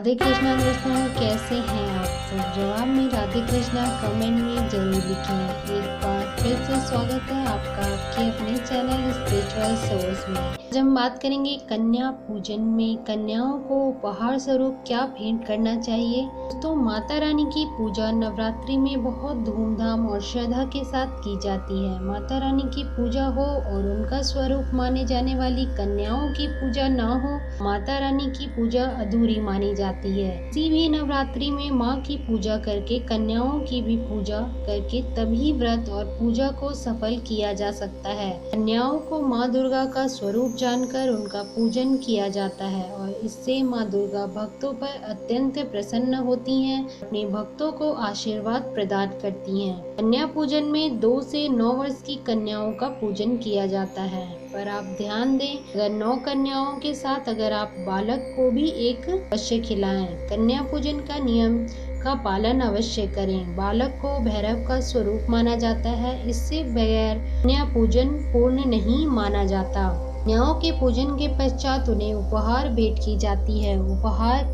राधे कृष्णा दोस्तों, कैसे हैं आप सब? जवाब में राधे कृष्णा कमेंट में जरूर लिखें। एक बार फिर से स्वागत है आपका आपके अपने चैनल स्पिरिचुअल सोर्स में। आज हम बात करेंगे कन्या पूजन में कन्याओं को उपहार स्वरूप क्या भेंट करना चाहिए। दोस्तों, माता रानी की पूजा नवरात्रि में बहुत धूमधाम और श्रद्धा के साथ की जाती है। माता रानी की पूजा हो और उनका स्वरूप माने जाने वाली कन्याओं की पूजा न हो, माता रानी की पूजा अधूरी मानी जाती है। किसी भी नवरात्रि में माँ की पूजा करके कन्याओं की भी पूजा करके तभी व्रत और पूजा को सफल किया जा सकता है। कन्याओं को माँ दुर्गा का स्वरूप जानकर उनका पूजन किया जाता है और इससे माँ दुर्गा भक्तों पर अत्यंत प्रसन्न होती हैं, अपने भक्तों को आशीर्वाद प्रदान करती हैं। कन्या पूजन में 2 से 9 वर्ष की कन्याओं का पूजन किया जाता है, पर आप ध्यान दें, अगर 9 कन्याओं के साथ अगर आप बालक को भी एक अवश्य खिलाएं। कन्या पूजन का नियम का पालन अवश्य करें। बालक को भैरव का स्वरूप माना जाता है, इससे बगैर कन्या पूजन पूर्ण नहीं माना जाता। कन्याओं के पूजन के पश्चात उन्हें उपहार भेंट की जाती है। उपहार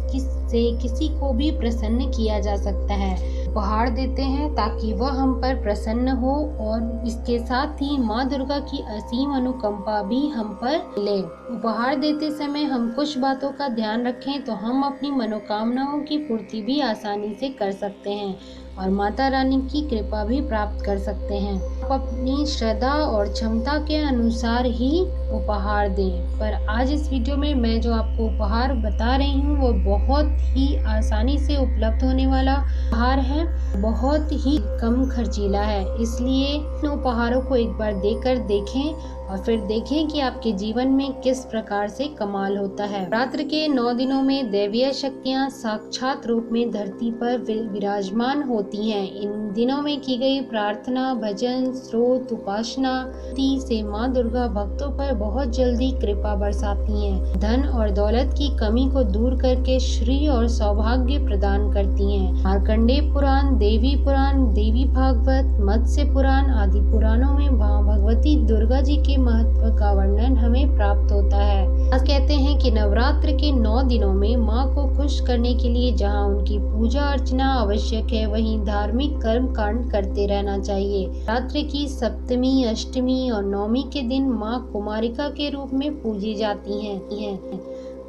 से किसी को भी प्रसन्न किया जा सकता है। उपहार देते हैं ताकि वह हम पर प्रसन्न हो और इसके साथ ही माँ दुर्गा की असीम अनुकंपा भी हम पर मिले। उपहार देते समय हम कुछ बातों का ध्यान रखें तो हम अपनी मनोकामनाओं की पूर्ति भी आसानी से कर सकते हैं और माता रानी की कृपा भी प्राप्त कर सकते हैं। आप अपनी श्रद्धा और क्षमता के अनुसार ही उपहार दें। पर आज इस वीडियो में मैं जो आपको उपहार बता रही हूँ वो बहुत ही आसानी से उपलब्ध होने वाला उपहार है, बहुत ही कम खर्चीला है। इसलिए इन उपहारों को एक बार देकर देखें और फिर देखें कि आपके जीवन में किस प्रकार से कमाल होता है। रात्र के 9 दिनों में दैवीय शक्तियाँ साक्षात रूप में धरती पर विराजमान होती हैं। इन दिनों में की गई प्रार्थना, भजन, स्रोत, उपासना से माँ दुर्गा भक्तों पर बहुत जल्दी कृपा बरसाती हैं। धन और दौलत की कमी को दूर करके श्री और सौभाग्य प्रदान करती हैं। मार्कंडेय पुराण, देवी पुराण, देवी भागवत, मत्स्य पुराण आदि पुराणों में माँ भगवती दुर्गा जी के महत्व का वर्णन हमें प्राप्त होता है। आज कहते हैं कि नवरात्र के 9 दिनों में माँ को खुश करने के लिए जहाँ उनकी पूजा अर्चना आवश्यक है, वहीं धार्मिक कर्म कांड करते रहना चाहिए। रात्रि की सप्तमी, अष्टमी और नवमी के दिन माँ कुमारिका के रूप में पूजी जाती हैं।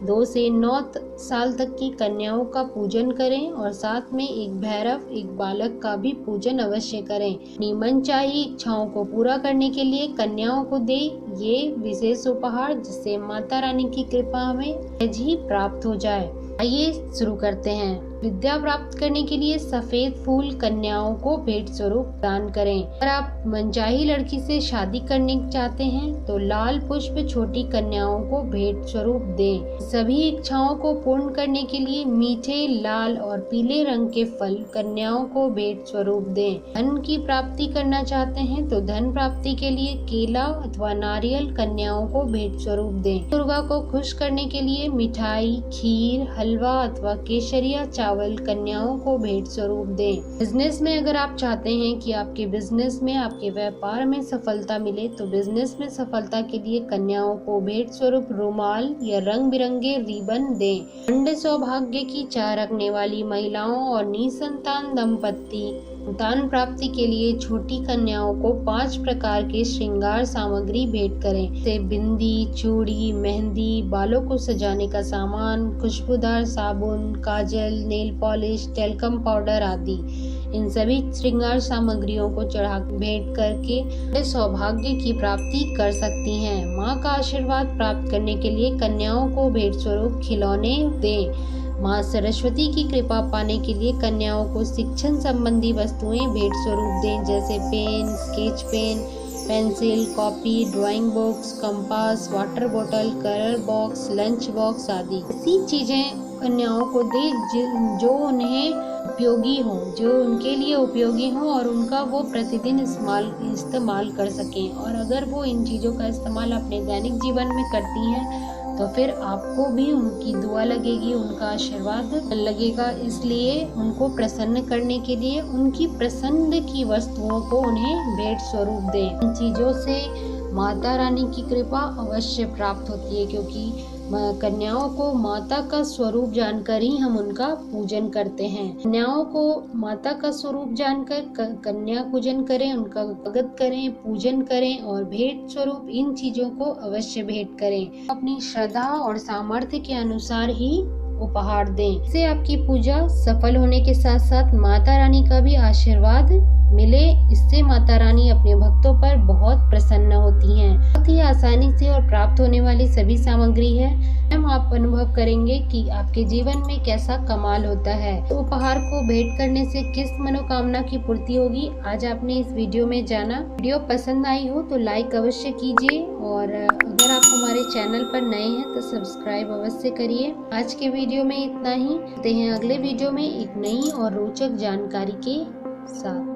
2 से 9 साल तक की कन्याओं का पूजन करें और साथ में एक भैरव, एक बालक का भी पूजन अवश्य करें। अपनी मनचाही इच्छाओं को पूरा करने के लिए कन्याओं को दे ये विशेष उपहार, जिससे माता रानी की कृपा हमें सहज ही प्राप्त हो जाए। आइए शुरू करते हैं। विद्या प्राप्त करने के लिए सफेद फूल कन्याओं को भेंट स्वरूप दान करें। अगर आप मनचाही लड़की से शादी करने चाहते हैं तो लाल पुष्प छोटी कन्याओं को भेंट स्वरूप दें। सभी इच्छाओं को पूर्ण करने के लिए मीठे लाल और पीले रंग के फल कन्याओं को भेंट स्वरूप दें। धन की प्राप्ति करना चाहते हैं तो धन प्राप्ति के लिए केला अथवा नारियल कन्याओं को भेंट स्वरूप दें। दुर्गा को खुश करने के लिए मिठाई, खीर, हलवा अथवा केसरिया चावल कन्याओं को भेंट स्वरूप दें। बिजनेस में अगर आप चाहते हैं कि आपके बिजनेस में, आपके व्यापार में सफलता मिले तो बिजनेस में सफलता के लिए कन्याओं को भेंट स्वरूप रुमाल या रंग बिरंगे रिबन दें। खंड सौभाग्य की चाह रखने वाली महिलाओं और निसंतान दंपत्ति संतान प्राप्ति के लिए छोटी कन्याओं को 5 प्रकार के श्रृंगार सामग्री भेंट करें, जैसे बिंदी, चूड़ी, मेहंदी, बालों को सजाने का सामान, खुशबूदार साबुन, काजल, नेल पॉलिश, टेल्कम पाउडर आदि। इन सभी श्रृंगार सामग्रियों को चढ़ा भेंट करके सौभाग्य की प्राप्ति कर सकती हैं। माँ का आशीर्वाद प्राप्त करने के लिए कन्याओं को भेंट स्वरूप खिलौने दें। माँ सरस्वती की कृपा पाने के लिए कन्याओं को शिक्षण संबंधी वस्तुएं भेंट स्वरूप दें, जैसे pen, sketch pen, pencil, copy, drawing books, compass, water बोतल, कलर बॉक्स, लंच बॉक्स आदि। ऐसी चीजें कन्याओं को दे जो उन्हें उपयोगी हो, जो उनके लिए उपयोगी हो और उनका वो प्रतिदिन इस्तेमाल कर सकें। और अगर वो इन चीज़ों का इस्तेमाल अपने दैनिक जीवन में करती हैं तो फिर आपको भी उनकी दुआ लगेगी, उनका आशीर्वाद लगेगा। इसलिए उनको प्रसन्न करने के लिए उनकी पसंद की वस्तुओं को उन्हें भेंट स्वरूप दें। इन चीज़ों से माता रानी की कृपा अवश्य प्राप्त होती है, क्योंकि कन्याओं को माता का स्वरूप जानकर ही हम उनका पूजन करते हैं। कन्याओं को माता का स्वरूप जानकर कन्या पूजन करें, उनका स्वागत करें, पूजन करें और भेंट स्वरूप इन चीजों को अवश्य भेंट करें। अपनी श्रद्धा और सामर्थ्य के अनुसार ही उपहार दें। इससे आपकी पूजा सफल होने के साथ साथ माता रानी का भी आशीर्वाद मिले। इससे माता रानी अपने भक्तों पर बहुत प्रसन्न होती हैं। बहुत ही आसानी से और प्राप्त होने वाली सभी सामग्री है। हम आप अनुभव करेंगे कि आपके जीवन में कैसा कमाल होता है। तो उपहार को भेंट करने से किस मनोकामना की पूर्ति होगी, आज आपने इस वीडियो में जाना। वीडियो पसंद आई हो तो लाइक अवश्य कीजिए और अगर आप हमारे चैनल पर नए हैं तो सब्सक्राइब अवश्य करिए। आज के वीडियो में इतना ही। मिलते हैं अगले वीडियो में एक नई और रोचक जानकारी के साथ।